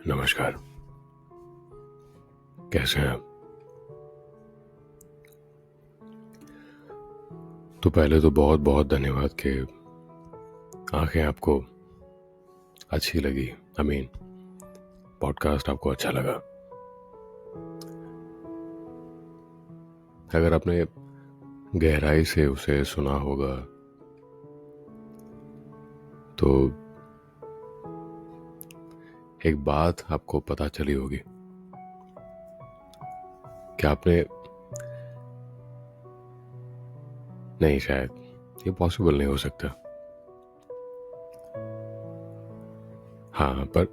नमस्कार। कैसे हैं आप? तो पहले तो बहुत बहुत धन्यवाद कि आंखें आपको अच्छी लगी। पॉडकास्ट आपको अच्छा लगा। अगर आपने गहराई से उसे सुना होगा तो एक बात आपको पता चली होगी कि आपने नहीं, शायद ये पॉसिबल नहीं हो सकता। हाँ, पर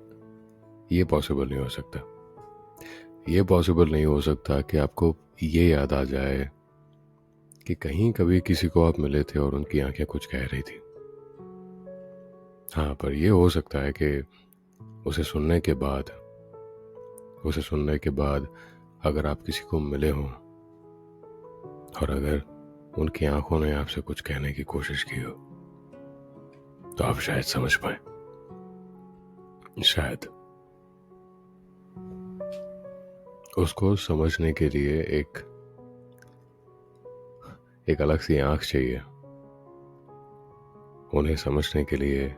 ये पॉसिबल नहीं हो सकता। ये पॉसिबल नहीं हो सकता कि आपको ये याद आ जाए कि कहीं कभी किसी को आप मिले थे और उनकी आंखें कुछ कह रही थी। हाँ, पर ये हो सकता है कि उसे सुनने के बाद अगर आप किसी को मिले हों और अगर उनकी आंखों ने आपसे कुछ कहने की कोशिश की हो तो आप शायद समझ पाए। शायद उसको समझने के लिए एक अलग सी आंख चाहिए। उन्हें समझने के लिए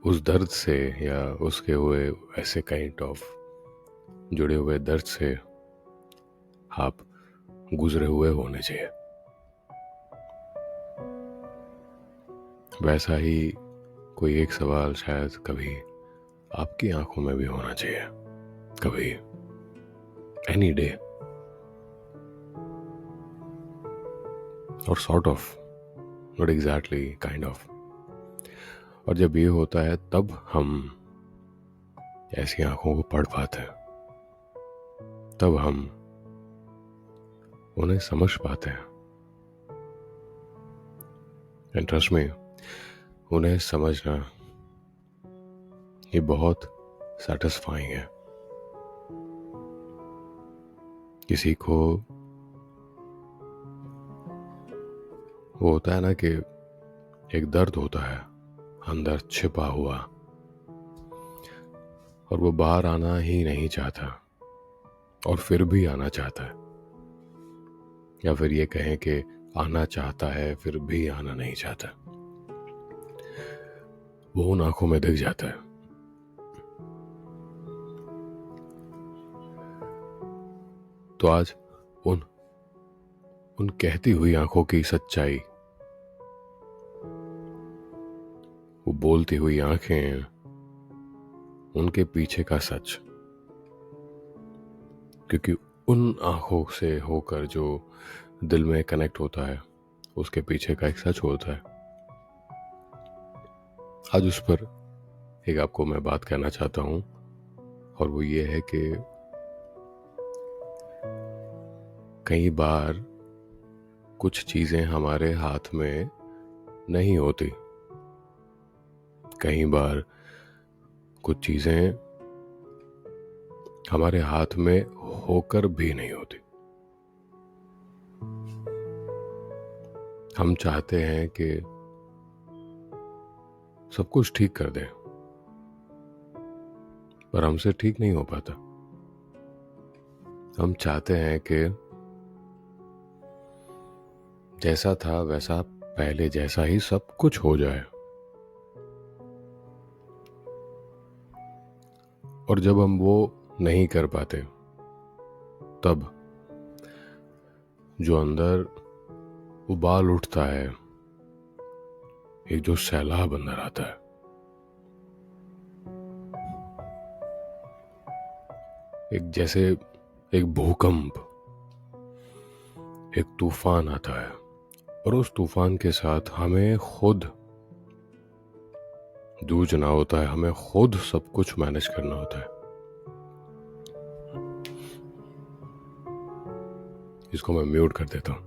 उस दर्द से या उसके हुए ऐसे काइंड ऑफ जुड़े हुए दर्द से आप गुजरे हुए होने चाहिए। वैसा ही कोई एक सवाल शायद कभी आपकी आंखों में भी होना चाहिए, कभी, एनी डे। और sort of, not exactly, kind of. और जब ये होता है तब हम ऐसी आंखों को पढ़ पाते हैं, तब हम उन्हें समझ पाते हैं। एंड ट्रस्ट मी, उन्हें समझना ये बहुत सैटिस्फाइंग है। किसी को वो होता है ना कि एक दर्द होता है अंदर छिपा हुआ और वो बाहर आना ही नहीं चाहता और फिर भी आना चाहता है, या फिर ये कहें कि आना चाहता है फिर भी आना नहीं चाहता। वो उन आंखों में दिख जाता है। तो आज उन कहती हुई आंखों की सच्चाई, वो बोलती हुई आंखें, उनके पीछे का सच, क्योंकि उन आंखों से होकर जो दिल में कनेक्ट होता है उसके पीछे का एक सच होता है। आज उस पर एक आपको मैं बात कहना चाहता हूं, और वो ये है कि कई बार कुछ चीजें हमारे हाथ में नहीं होती। कई बार कुछ चीजें हमारे हाथ में होकर भी नहीं होती। हम चाहते हैं कि सब कुछ ठीक कर दें, पर हमसे ठीक नहीं हो पाता। हम चाहते हैं कि जैसा था वैसा, पहले जैसा ही सब कुछ हो जाए। और जब हम वो नहीं कर पाते तब जो अंदर उबाल उठता है, एक जो सैलाब अंदर आता है, एक जैसे एक भूकंप, एक तूफान आता है, और उस तूफान के साथ हमें खुद जूझना होता है, हमें खुद सब कुछ मैनेज करना होता है। इसको मैं म्यूट कर देता हूं।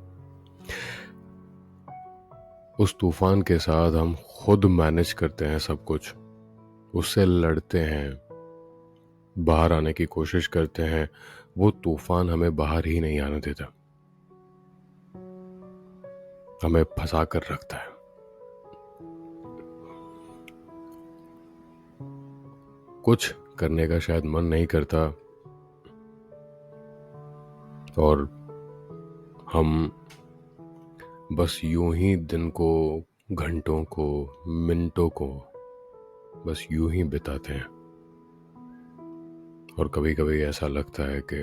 उस तूफान के साथ हम खुद मैनेज करते हैं सब कुछ, उससे लड़ते हैं, बाहर आने की कोशिश करते हैं। वो तूफान हमें बाहर ही नहीं आने देता, हमें फंसा कर रखता है। कुछ करने का शायद मन नहीं करता और हम बस यूं ही दिन को, घंटों को, मिनटों को बस यूं ही बिताते हैं। और कभी कभी ऐसा लगता है कि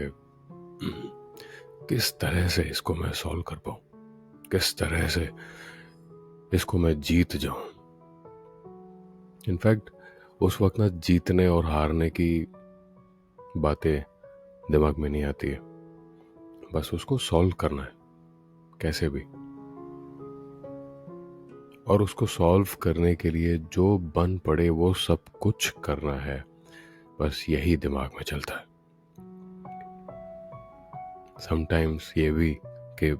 किस तरह से इसको मैं सॉल्व कर पाऊं, किस तरह से इसको मैं जीत जाऊं। इनफैक्ट उस वक्त ना जीतने और हारने की बातें दिमाग में नहीं आती है, बस उसको सॉल्व करना है कैसे भी। और उसको सॉल्व करने के लिए जो बन पड़े वो सब कुछ करना है, बस यही दिमाग में चलता है। समटाइम्स ये भी कि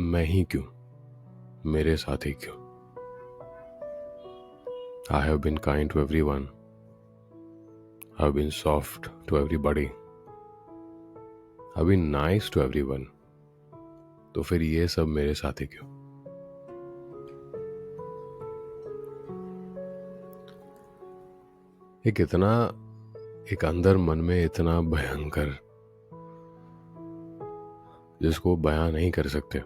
मैं ही क्यों, मेरे साथ ही क्यों। I have been kind to everyone. I have been soft to everybody. I have been nice to everyone. तो फिर ये सब मेरे साथ ही क्यों। एक इतना, एक अंदर मन में इतना भयंकर, जिसको बयां नहीं कर सकते,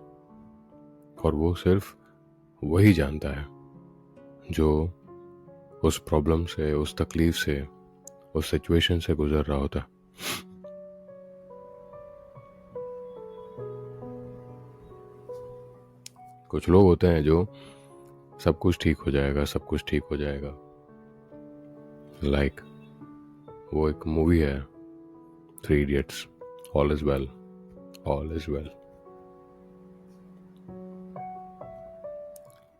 और वो सिर्फ वही जानता है जो उस प्रॉब्लम से, उस तकलीफ से, उस सिचुएशन से गुजर रहा होता। कुछ लोग होते हैं जो सब कुछ ठीक हो जाएगा, सब कुछ ठीक हो जाएगा। लाइक वो एक मूवी है 3 Idiots, all is well, all is well.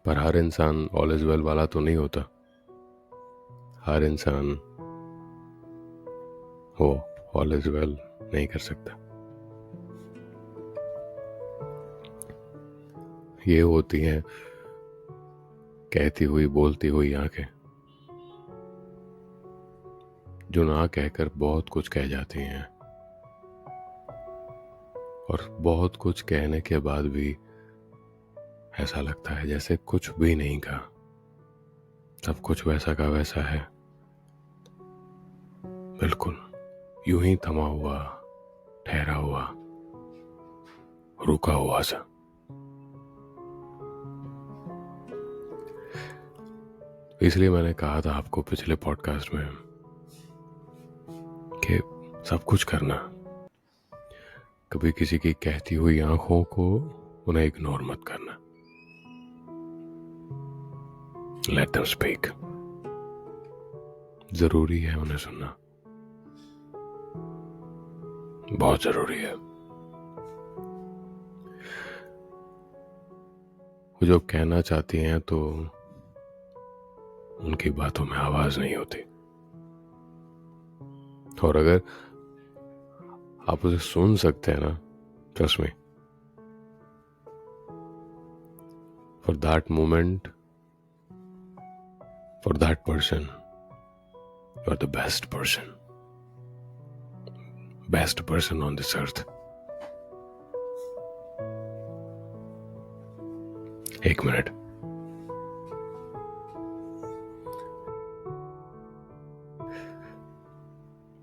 पर हर इंसान ऑल इज वेल वाला तो नहीं होता। हर इंसान वो ऑल इज वेल नहीं कर सकता। ये होती हैं कहती हुई, बोलती हुई आंखें, जो ना कहकर बहुत कुछ कह जाती हैं, और बहुत कुछ कहने के बाद भी ऐसा लगता है जैसे कुछ भी नहीं कहा, सब कुछ वैसा का वैसा है, बिल्कुल यूं ही थमा हुआ, ठहरा हुआ, रुका हुआ सा। इसलिए मैंने कहा था आपको पिछले पॉडकास्ट में कि सब कुछ करना, कभी किसी की कहती हुई आंखों को उन्हें इग्नोर मत करना। Let them speak. जरूरी है उन्हें सुनना, बहुत जरूरी है। वो जो कहना चाहती हैं तो उनकी बातों में आवाज नहीं होती, और अगर आप उसे सुन सकते हैं ना, trust me, for that moment, for that person, you are the best person, best person on this earth. एक मिनट,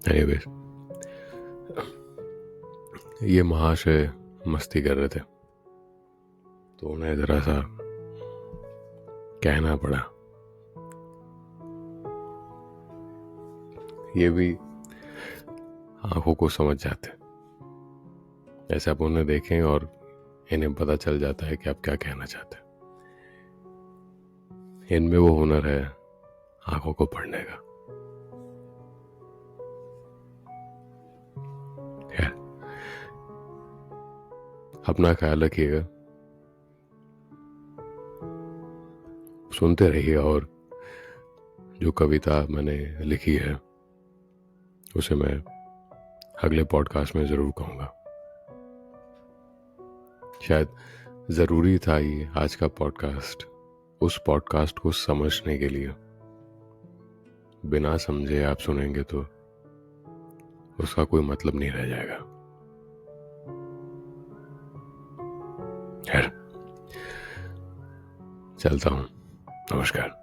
एनीवेज, ये महाशय मस्ती कर रहे थे तो उन्हें जरा सा कहना पड़ा। ये भी आंखों को समझ जाते, ऐसे आप उन्हें देखें और इन्हें पता चल जाता है कि आप क्या कहना चाहते हैं। इनमें वो हुनर है आंखों को पढ़ने का। खैर, अपना ख्याल रखिएगा, सुनते रहिए, और जो कविता मैंने लिखी है उसे मैं अगले पॉडकास्ट में जरूर कहूँगा। शायद ज़रूरी था ये आज का पॉडकास्ट उस पॉडकास्ट को समझने के लिए। बिना समझे आप सुनेंगे तो उसका कोई मतलब नहीं रह जाएगा। खैर, चलता हूँ, नमस्कार।